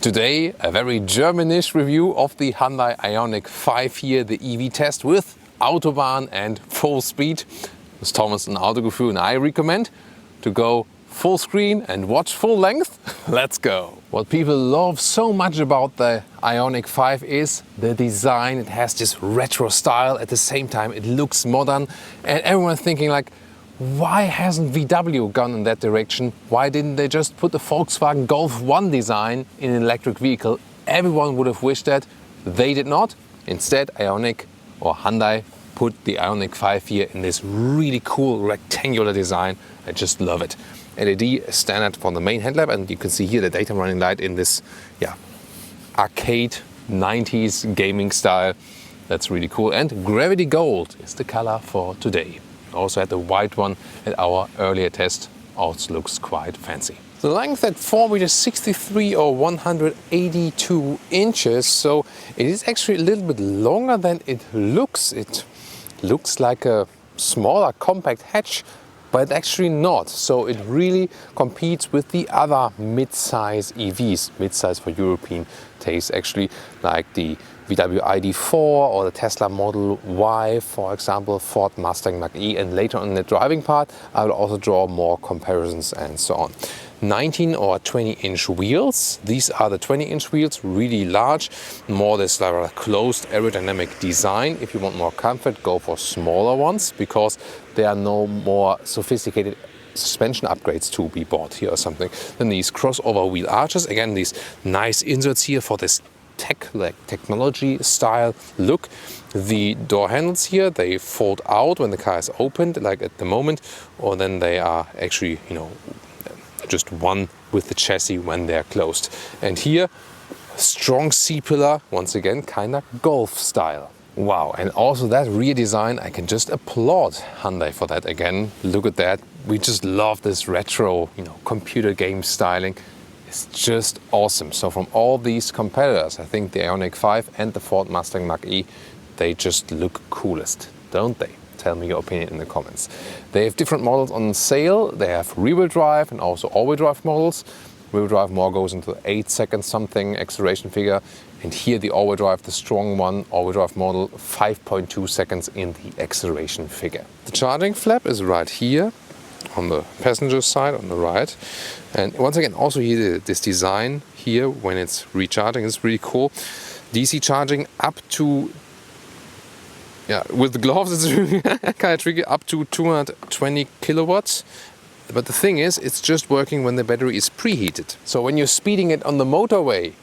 Today, a very Germanish review of the Hyundai Ioniq 5 here, the EV test with Autobahn and full speed. With Thomas and Autogefuehl, and I recommend to go full screen and watch full length. Let's go! What people love so much about the Ioniq 5 is the design. It has this retro style, at the same time it looks modern, and everyone's thinking like, why hasn't VW gone in that direction? Why didn't they just put the Volkswagen Golf 1 design in an electric vehicle? Everyone would have wished that. They did not. Instead, Ioniq or Hyundai put the Ioniq 5 here in this really cool rectangular design. I just love it. LED standard for the main headlamp, and you can see here the daytime running light in this arcade 90s gaming style. That's really cool. And gravity gold is the color for today. Also had the white one at our earlier test. Also looks quite fancy. The length at 4.63 meters or 182 inches, so it is actually a little bit longer than it looks. It looks like a smaller compact hatch, but actually not. So it really competes with the other mid-size EVs, mid-size for European taste actually, like the VW ID.4 or the Tesla Model Y, for example, Ford Mustang Mach-E, and later on in the driving part I will also draw more comparisons and so on. 19 or 20-inch wheels. These are the 20-inch wheels, really large, more this closed aerodynamic design. If you want more comfort, go for smaller ones because there are no more sophisticated suspension upgrades to be bought here or something. Then these crossover wheel arches, again these nice inserts here for this technology style look. The door handles here, they fold out when the car is opened, like at the moment, or then they are actually, just one with the chassis when they're closed. And here, strong C-pillar, once again, kind of Golf style. Wow, and also that rear design, I can just applaud Hyundai for that again. Look at that. We just love this retro, computer game styling. It's just awesome. So from all these competitors, I think the Ioniq 5 and the Ford Mustang Mach-E, they just look coolest, don't they? Tell me your opinion in the comments. They have different models on sale. They have rear-wheel drive and also all-wheel drive models. Rear-wheel drive more goes into 8 seconds something acceleration figure. And here the all-wheel drive, the strong one, all-wheel drive model, 5.2 seconds in the acceleration figure. The charging flap is right here on the passenger side on the right. And once again, also here this design here when it's recharging is really cool. DC charging up to, with the gloves it's really kind of tricky, up to 220 kilowatts. But the thing is, it's just working when the battery is preheated. So when you're speeding it on the motorway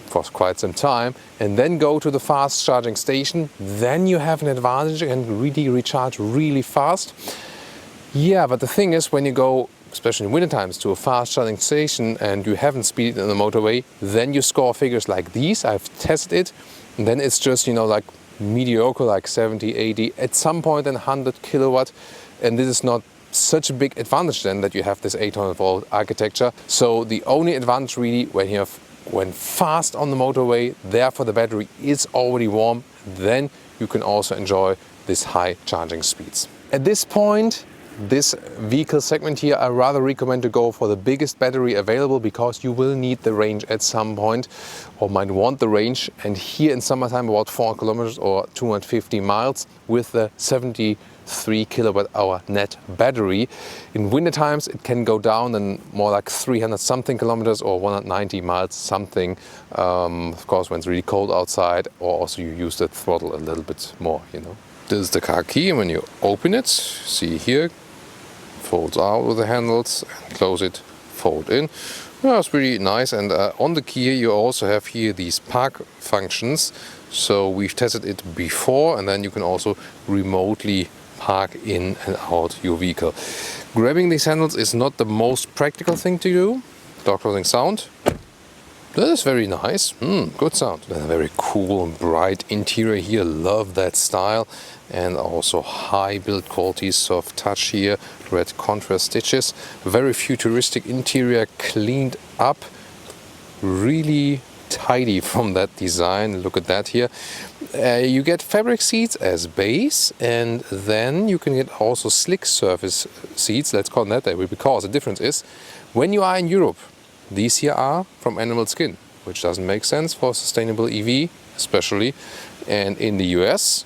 for quite some time and then go to the fast charging station, then you have an advantage and really recharge really fast. Yeah, but the thing is, when you go, especially in winter times, to a fast charging station and you haven't speeded on the motorway, then you score figures like these. I've tested it, and then it's just, like mediocre, like 70, 80, at some point then 100 kilowatt. And this is not such a big advantage then that you have this 800 volt architecture. So the only advantage really when fast on the motorway, therefore the battery is already warm, then you can also enjoy this high charging speeds. At this point, this vehicle segment here, I rather recommend to go for the biggest battery available because you will need the range at some point or might want the range. And here in summertime about 4 kilometers or 250 miles with the 73 kilowatt hour net battery. In winter times it can go down and more like 300 something kilometers or 190 miles something. Of course when it's really cold outside, or also you use the throttle a little bit more, This is the car key, and when you open it, see here, folds out with the handles, and close it, fold in. Well, it's really nice. And on the key you also have here these park functions. So we've tested it before, and then you can also remotely park in and out your vehicle. Grabbing these handles is not the most practical thing to do. Door closing sound. That is very nice, good sound. And a very cool and bright interior here, love that style. And also high build quality, soft touch here, red contrast stitches. Very futuristic interior, cleaned up, really tidy from that design. Look at that here. You get fabric seats as base, and then you can get also slick surface seats, let's call them that way, because the difference is when you are in Europe, these here are from animal skin. which doesn't make sense for a sustainable EV especially. And in the US,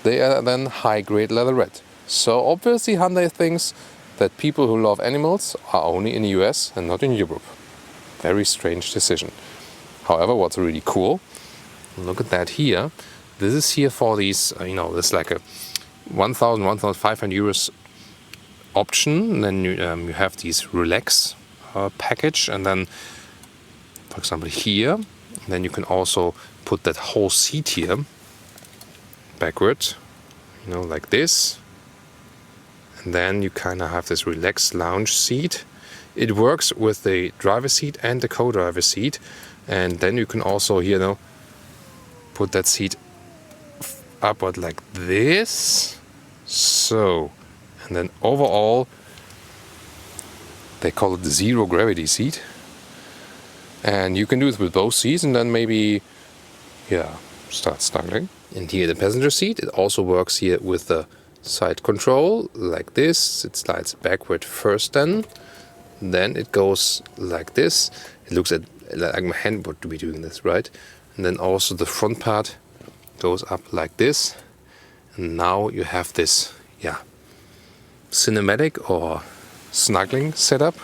they are then high-grade leatherette. So obviously Hyundai thinks that people who love animals are only in the US and not in Europe. Very strange decision. However, what's really cool, look at that here. This is here for these, this is like a 1,000, 1,500 euros option. And then you have these relax package, and then, for example, here, then you can also put that whole seat here backward, like this. And then you kind of have this relaxed lounge seat. It works with the driver's seat and the co-driver seat. And then you can also here, put that seat upward like this. So, and then overall, they call it the zero gravity seat. And you can do it with both seats and then maybe, start snuggling. And here the passenger seat, it also works here with the side control like this. It slides backward first, then it goes like this. It looks like my hand would be doing this, right? And then also the front part goes up like this. And now you have this, cinematic or snuggling setup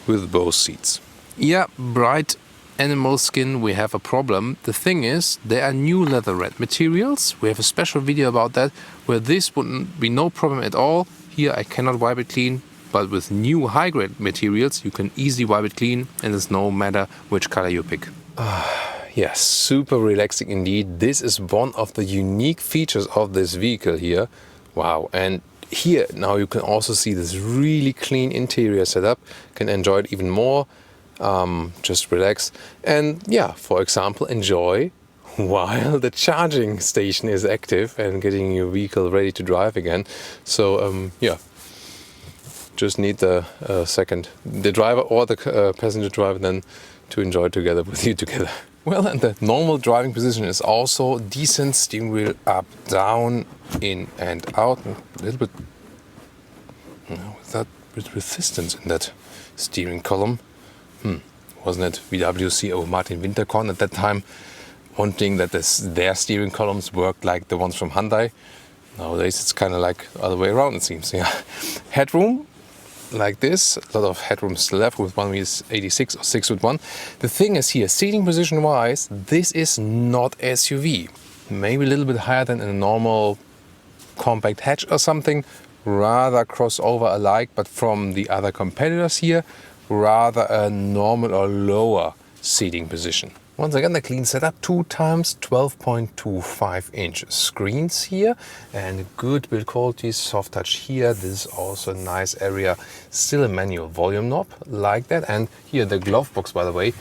with both seats. Yeah, bright animal skin, we have a problem. The thing is, there are new leatherette materials. We have a special video about that, where this wouldn't be no problem at all. Here I cannot wipe it clean, but with new high-grade materials, you can easily wipe it clean, and it's no matter which color you pick. Yes, super relaxing indeed. This is one of the unique features of this vehicle here. Wow, and here now you can also see this really clean interior setup. Can enjoy it even more. Just relax and for example, enjoy while the charging station is active and getting your vehicle ready to drive again. So just need the driver or the passenger driver then to enjoy together with you together. Well, and the normal driving position is also decent. Steering wheel up, down, in and out. A little bit with resistance in that steering column. Wasn't it VWC or Martin Winterkorn at that time wanting that their steering columns worked like the ones from Hyundai? Nowadays it's kind of like the other way around, it seems. Headroom like this, a lot of headroom still left with 1.86 or 6'1". The thing is here, seating position wise, this is not SUV. Maybe a little bit higher than in a normal compact hatch or something, rather crossover alike, but from the other competitors here, rather a normal or lower seating position. Once again, the clean setup, 2 times 12.25 inch screens here and good build quality, soft touch here. This is also a nice area, still a manual volume knob like that. And here the glove box, by the way,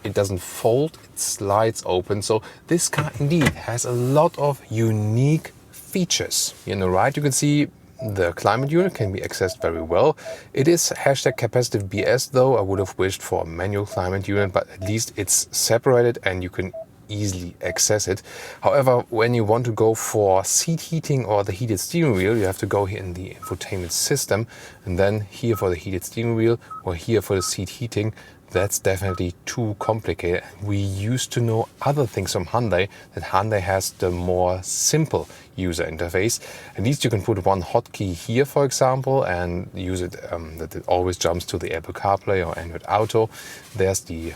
it doesn't fold, it slides open. So this car indeed has a lot of unique features. Here on the right you can see the climate unit can be accessed very well. It is #capacitive BS though. I would have wished for a manual climate unit, but at least it's separated and you can easily access it. However, when you want to go for seat heating or the heated steering wheel, you have to go here in the infotainment system, and then here for the heated steering wheel or here for the seat heating. That's definitely too complicated. We used to know other things from Hyundai, that Hyundai has the more simple user interface. At least you can put one hotkey here, for example, and use it that it always jumps to the Apple CarPlay or Android Auto. There's the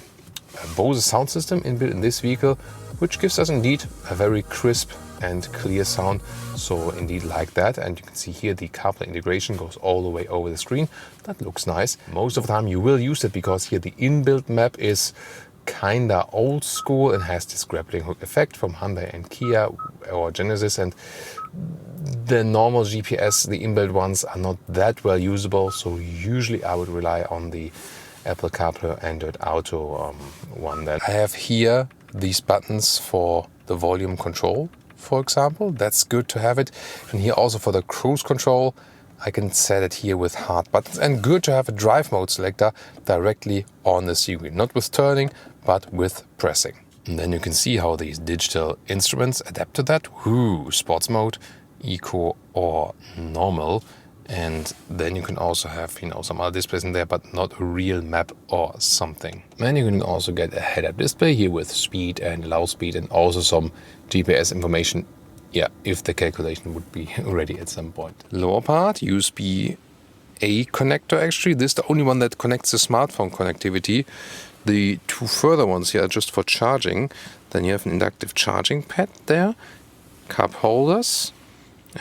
Bose sound system inbuilt in this vehicle, which gives us indeed a very crisp and clear sound. So indeed like that. And you can see here the CarPlay integration goes all the way over the screen. That looks nice. Most of the time you will use it because here the inbuilt map is kinda old school and has this grappling hook effect from Hyundai and Kia or Genesis, and the normal GPS, the inbuilt ones, are not that well usable. So usually I would rely on the Apple CarPlay or Android Auto one. Then I have here these buttons for the volume control, for example. That's good to have it. And here also for the cruise control, I can set it here with hard buttons, and good to have a drive mode selector directly on the steering wheel, not with turning, but with pressing. And then you can see how these digital instruments adapt to that. Sports mode, eco or normal. And then you can also have, some other displays in there, but not a real map or something. And you can also get a head-up display here with speed and allow speed, and also some GPS information. Yeah, if the calculation would be ready at some point. Lower part, USB-A connector actually. This is the only one that connects the smartphone connectivity. The two further ones here are just for charging. Then you have an inductive charging pad there, cup holders.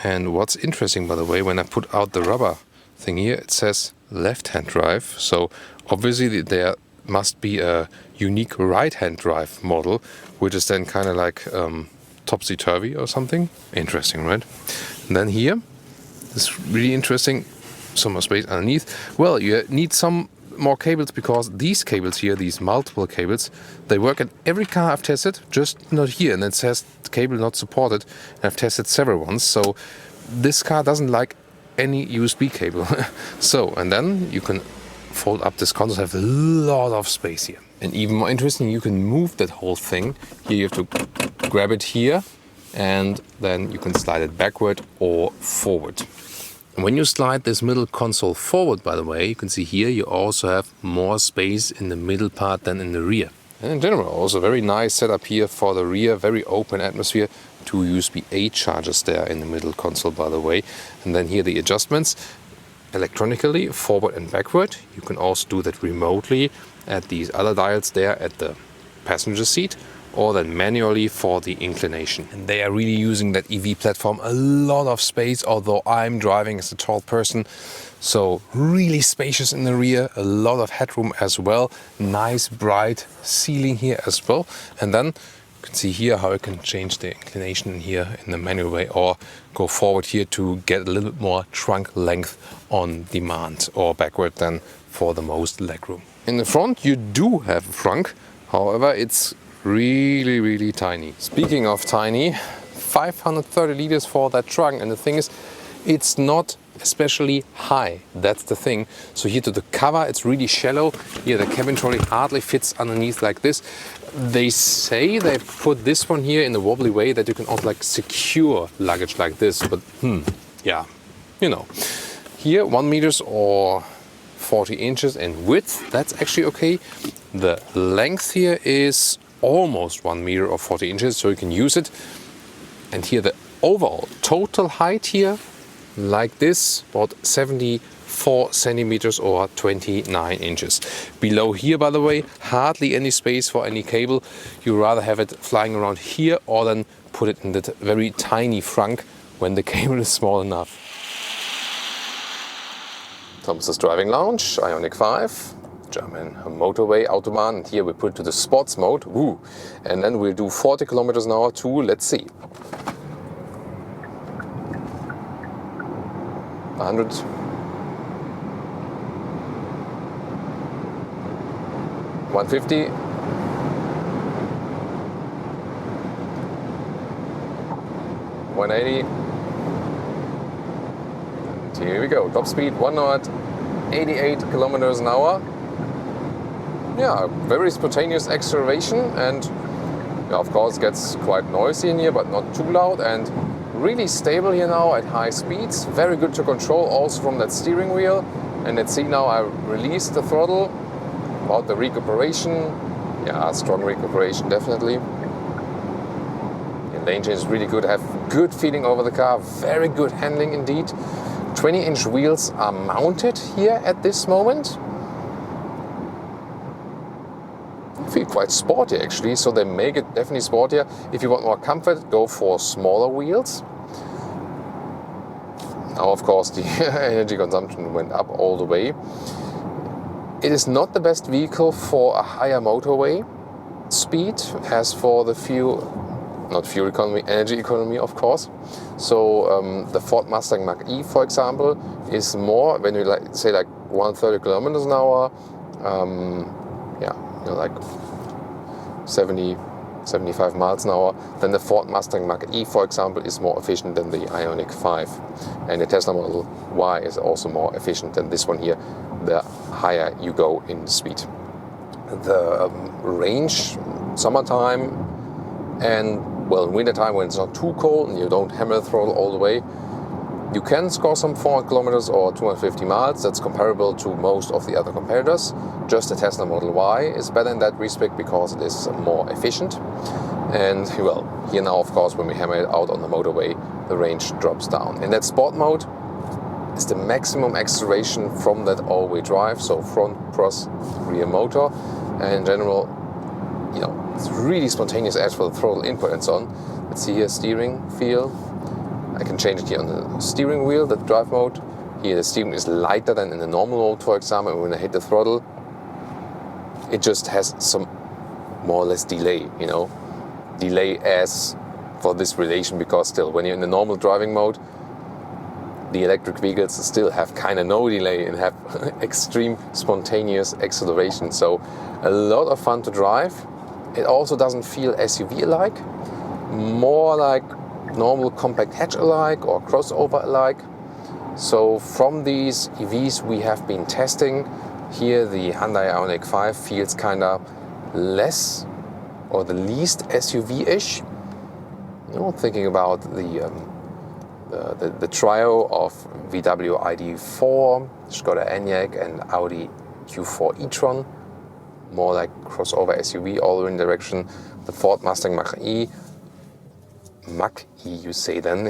And what's interesting, by the way, when I put out the rubber thing here, it says left-hand drive. So obviously there must be a unique right-hand drive model, which is then kind of like topsy-turvy or something. Interesting, right? And then here, this is really interesting, some more space underneath. Well, you need some more cables, because these cables here, these multiple cables, they work at every car I've tested, just not here. And it says cable not supported. And I've tested several ones, so this car doesn't like any USB cable. So, and then you can fold up this console, have a lot of space here. And even more interesting, you can move that whole thing. Here you have to grab it here, and then you can slide it backward or forward. And when you slide this middle console forward, by the way, you can see here you also have more space in the middle part than in the rear. And in general, also very nice setup here for the rear, very open atmosphere. Two USB-A chargers there in the middle console, by the way. And then here the adjustments, electronically, forward and backward. You can also do that remotely at these other dials there at the passenger seat, or then manually for the inclination. And they are really using that EV platform a lot of space, although I'm driving as a tall person. So really spacious in the rear, a lot of headroom as well. Nice bright ceiling here as well. And then you can see here how you can change the inclination here in the manual way, or go forward here to get a little bit more trunk length on demand, or backward then for the most legroom. In the front you do have a frunk, however it's really tiny. Speaking of tiny, 530 liters for that trunk, and the thing is, it's not especially high. That's the thing. So here to the cover, it's really shallow. Here the cabin trolley hardly fits underneath like this. They say they put this one here in a wobbly way that you can also like secure luggage like this, but yeah, Here 1 meter or 40 inches in width, that's actually okay. The length here is almost 1 meter or 40 inches, so you can use it. And here the overall total height here, like this, about 74 centimeters or 29 inches. Below here, by the way, hardly any space for any cable. You rather have it flying around here, or then put it in the very tiny frunk when the cable is small enough. Thomas's driving lounge, Ioniq 5. German motorway, Autobahn, and here we put it to the sports mode, and then we'll do 40 kilometers an hour to, let's see, 100, 150, 180, and here we go, top speed 188 kilometers an hour. Yeah, very spontaneous acceleration, and of course gets quite noisy in here, but not too loud, and really stable here now at high speeds. Very good to control also from that steering wheel. And let's see now, I released the throttle. About the recuperation, yeah, strong recuperation definitely. The lane change is really good. I have good feeling over the car, very good handling indeed. 20-inch wheels are mounted here at this moment. Feel quite sporty actually, so they make it definitely sportier. If you want more comfort, go for smaller wheels. Now of course the energy consumption went up all the way. It is not the best vehicle for a higher motorway speed as for the energy economy of course. So the Ford Mustang Mach-E, for example, is more, when you say 130 kilometers an hour, like 70, 75 miles an hour, then the Ford Mustang Mach-E, for example, is more efficient than the Ioniq 5. And the Tesla Model Y is also more efficient than this one here, the higher you go in speed. The range, summertime, and well, in winter time when it's not too cold and you don't hammer the throttle all the way, You can score some 400 kilometers or 250 miles. That's comparable to most of the other competitors. Just the Tesla Model Y is better in that respect because it is more efficient. And well, here now, of course, when we hammer it out on the motorway, the range drops down. In that sport mode is the maximum acceleration from that all-wheel drive, so front, cross, rear motor. And in general, you know, it's really spontaneous as for the throttle input and so on. Let's see here, steering feel. I can change it here on the steering wheel, the drive mode. Here the steering is lighter than in the normal mode, for example. When I hit the throttle, it just has some more or less delay, you know. Delay as for this relation, because still, when you're in the normal driving mode, the electric vehicles still have kind of no delay and have extreme spontaneous acceleration. So a lot of fun to drive. It also doesn't feel SUV-alike, more like normal compact hatch-alike or crossover-alike. So from these EVs we have been testing, here the Hyundai Ioniq 5 feels kind of less or the least SUV-ish. You know, thinking about the trio of VW ID4, Skoda Enyaq and Audi Q4 e-tron, more like crossover SUV all in direction. The Ford Mustang Mach-E, you say then.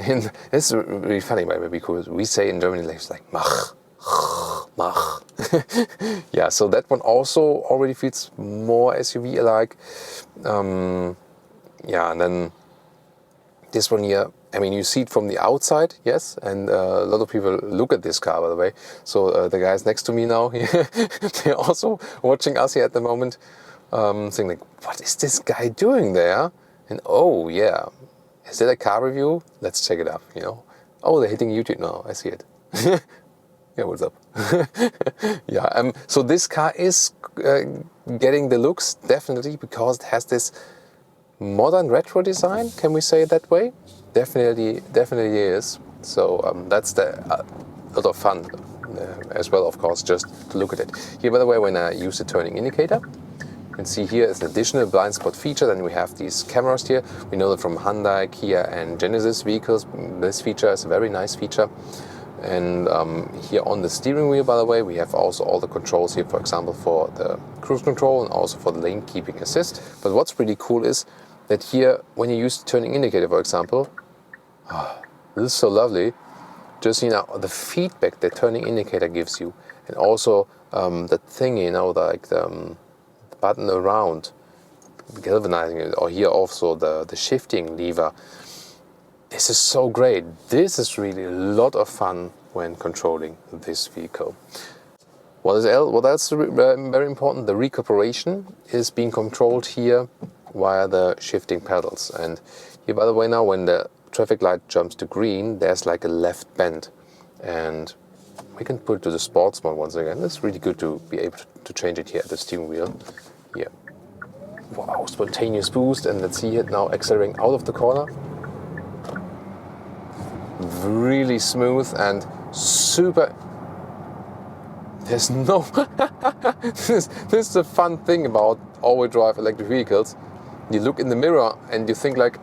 It's really funny, by the way, because we say in Germany it's like Mach. Yeah, so that one also already feels more SUV-alike. Yeah, and then this one here, I mean, you see it from the outside, yes, and a lot of people look at this car, by the way. So the guys next to me now, they're also watching us here at the moment, saying like, what is this guy doing there? And oh yeah, is it a car review? Let's check it out, you know. Oh, they're hitting YouTube now, I see it. Yeah, what's up? Yeah, so this car is getting the looks, definitely, because it has this modern retro design, can we say it that way? Definitely is. So that's a lot of fun as well, of course, just to look at it. Here, by the way, when I use the turning indicator, you can see here is an additional blind spot feature. Then we have these cameras here. We know that from Hyundai, Kia and Genesis vehicles, this feature is a very nice feature. And here on the steering wheel, by the way, we have also all the controls here, for example, for the cruise control and also for the lane keeping assist. But what's really cool is that here, when you use the turning indicator, for example, this is so lovely. Just, you know, the feedback the turning indicator gives you, and also the thing, you know, like the button around galvanizing it, or here also the shifting lever. This is so great. This is really a lot of fun when controlling this vehicle. What else is very important? The recuperation is being controlled here via the shifting pedals. And here, by the way, now when the traffic light jumps to green, there's like a left bend. And we can put it to the sports mode once again. It's really good to be able to change it here at the steering wheel. Here. Wow, spontaneous boost. And let's see it now accelerating out of the corner. Really smooth and super. There's no. This is the fun thing about all-wheel drive electric vehicles. You look in the mirror and you think like,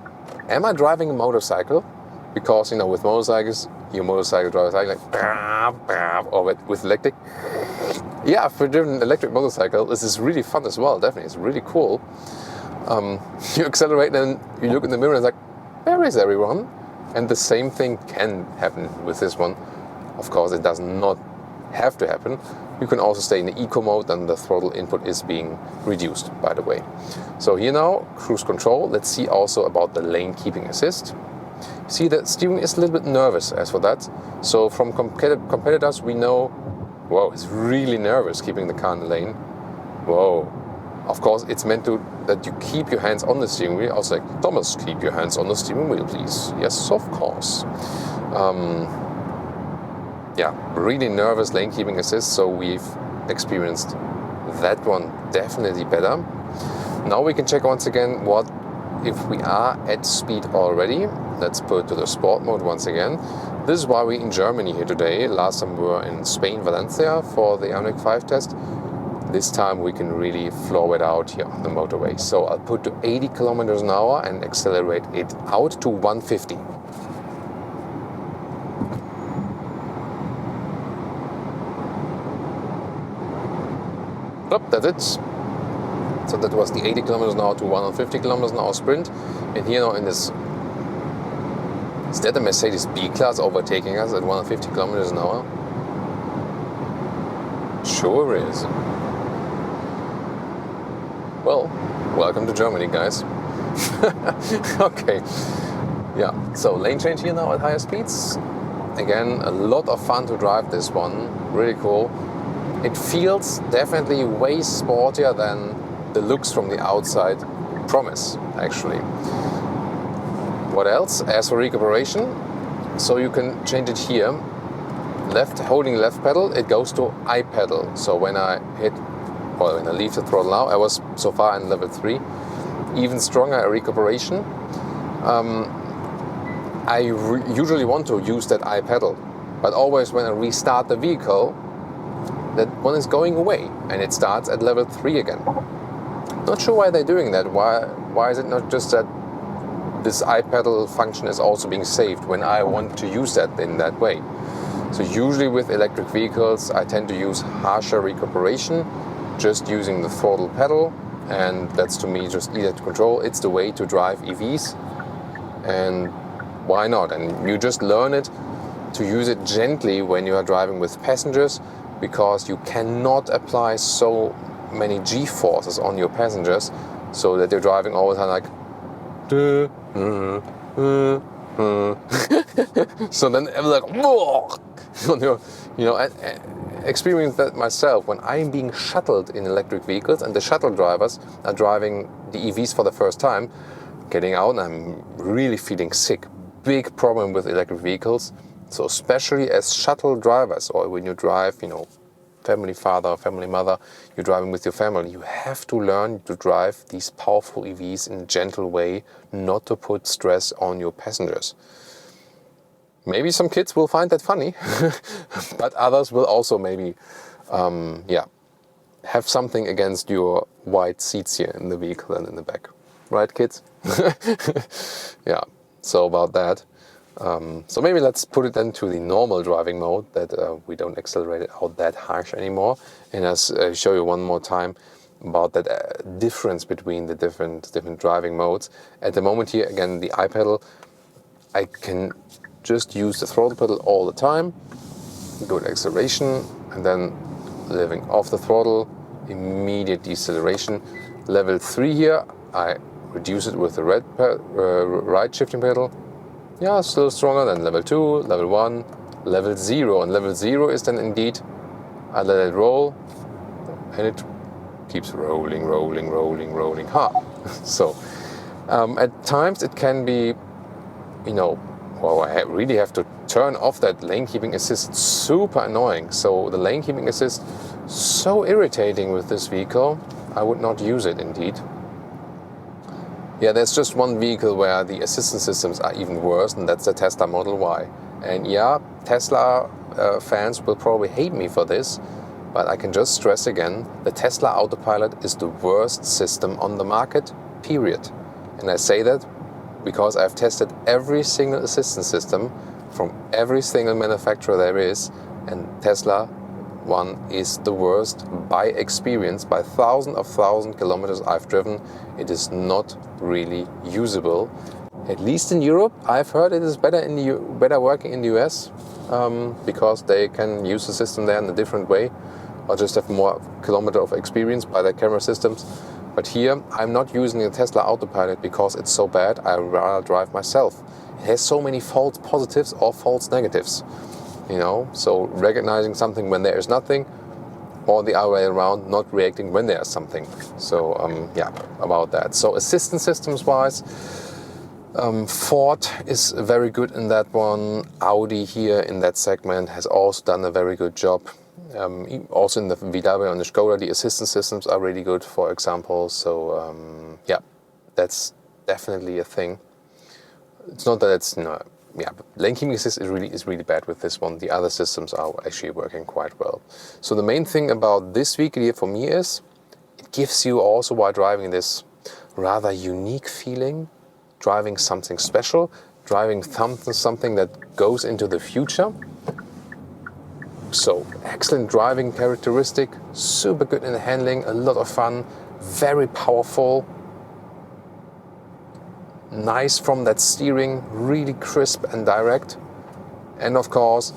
am I driving a motorcycle? Because, you know, with motorcycles, your motorcycle driver like, or with electric. Yeah, for driven electric motorcycle, this is really fun as well. Definitely, it's really cool. You accelerate and you look in the mirror and it's like, where is everyone? And the same thing can happen with this one. Of course, it does not have to happen. You can also stay in the eco mode, and the throttle input is being reduced, by the way. So here now, cruise control. Let's see also about the lane keeping assist. See, the steering is a little bit nervous as for that. So from competitors, we know, whoa, it's really nervous keeping the car in the lane. Whoa. Of course, it's meant to that you keep your hands on the steering wheel. I was like, Thomas, keep your hands on the steering wheel, please. Yes, of course. Yeah, really nervous lane keeping assist. So we've experienced that one definitely better. Now we can check once again what if we are at speed already. Let's put it to the sport mode once again. This is why we're in Germany here today. Last time we were in Spain, Valencia, for the Ioniq 5 test. This time we can really flow it out here on the motorway. So I'll put to 80 kilometers an hour and accelerate it out to 150. So that's it. So that was the 80 kilometers an hour to 150 kilometers an hour sprint. And here now in this, is that a Mercedes B-Class overtaking us at 150 kilometers an hour? Sure is. Well, welcome to Germany, guys. Okay. Yeah, so lane change here now at higher speeds. Again, a lot of fun to drive this one. Really cool. It feels definitely way sportier than the looks from the outside promise, actually. What else? As for recuperation, so you can change it here. Holding left pedal, it goes to I pedal. So when I leave the throttle now, I was so far in level 3. Even stronger recuperation. I usually want to use that I pedal, but always when I restart the vehicle, that one is going away and it starts at level 3 again. Not sure why they're doing that. Why is it not just that this I pedal function is also being saved when I want to use that in that way? So usually with electric vehicles, I tend to use harsher recuperation, just using the throttle pedal, and that's to me just easy to control. It's the way to drive EVs, and why not? And you just learn it to use it gently when you are driving with passengers, because you cannot apply so many G-forces on your passengers so that you're driving all the time like so then I'm like, I experienced that myself when I'm being shuttled in electric vehicles and the shuttle drivers are driving the EVs for the first time, getting out and I'm really feeling sick. Big problem with electric vehicles. So especially as shuttle drivers, or when you drive, family father, family mother, you're driving with your family, you have to learn to drive these powerful EVs in a gentle way, not to put stress on your passengers. Maybe some kids will find that funny, but others will also maybe, have something against your wide seats here in the vehicle and in the back. Right, kids? Yeah, so about that. So maybe let's put it into the normal driving mode, that we don't accelerate it out that harsh anymore. And I'll show you one more time about that difference between the different driving modes. At the moment here, again, the I pedal, I can just use the throttle pedal all the time, good acceleration, and then living off the throttle, immediate deceleration. Level 3 here, I reduce it with the right shifting pedal. Yeah, still stronger than level 2, level 1, level 0. And level 0 is then indeed, I let it roll, and it keeps rolling. So, at times it can be, I really have to turn off that lane keeping assist. Super annoying. So the lane keeping assist, so irritating with this vehicle. I would not use it indeed. Yeah, there's just one vehicle where the assistance systems are even worse, and that's the Tesla Model Y. And yeah, Tesla fans will probably hate me for this, but I can just stress again, the Tesla Autopilot is the worst system on the market, period. And I say that because I've tested every single assistance system from every single manufacturer there is, and Tesla one is the worst by experience. By thousands of kilometers I've driven, it is not really usable. At least in Europe, I've heard it is better working in the US, because they can use the system there in a different way, or just have more kilometer of experience by their camera systems. But here, I'm not using the Tesla Autopilot because it's so bad. I rather drive myself. It has so many false positives or false negatives. So recognizing something when there is nothing, or the other way around, not reacting when there's something. So about that. So assistance systems wise, Ford is very good in that one. Audi here in that segment has also done a very good job. Also in the VW and the Skoda, the assistance systems are really good, for example. So that's definitely a thing. It's not that it's but lane keeping assist is really bad with this one. The other systems are actually working quite well. So the main thing about this vehicle here for me is it gives you also, while driving, this rather unique feeling, driving something special, driving something that goes into the future. So excellent driving characteristic, super good in handling, a lot of fun, very powerful, nice from that steering, really crisp and direct. And of course,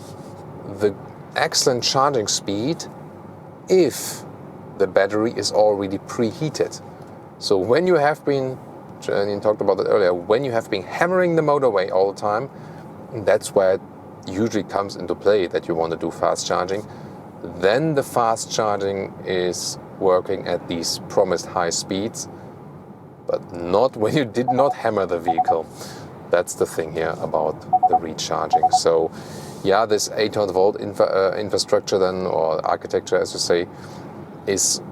the excellent charging speed if the battery is already preheated. So when you have been, Janine talked about it earlier, when you have been hammering the motorway all the time, that's where it usually comes into play that you want to do fast charging. Then the fast charging is working at these promised high speeds, but not when you did not hammer the vehicle. That's the thing here about the recharging. So yeah, this 800 volt infrastructure then, or architecture as you say, is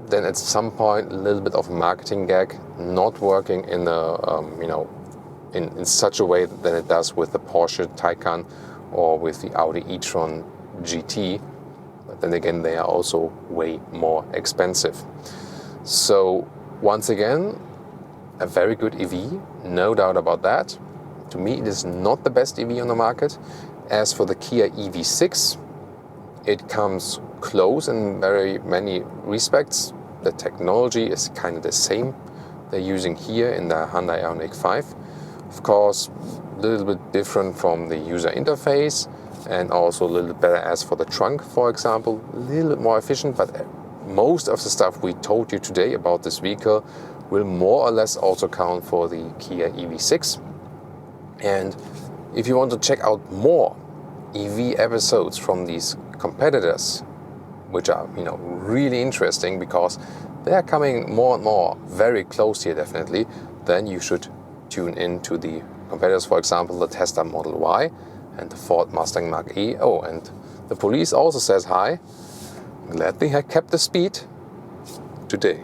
then at some point a little bit of a marketing gag, not working in a in such a way than it does with the Porsche Taycan or with the Audi e-tron GT. But then again, they are also way more expensive. So once again, a very good EV, no doubt about that. To me, it is not the best EV on the market. As for the Kia EV6, it comes close in very many respects. The technology is kind of the same they're using here in the Hyundai Ioniq 5. Of course, a little bit different from the user interface, and also a little bit better as for the trunk, for example. A little bit more efficient, but most of the stuff we told you today about this vehicle will more or less also count for the Kia EV6. And if you want to check out more EV episodes from these competitors, which are really interesting because they are coming more and more very close here definitely, then you should tune in to the competitors, for example the Tesla Model Y and the Ford Mustang Mach-E. Oh, and the police also says hi. Glad they had kept the speed today.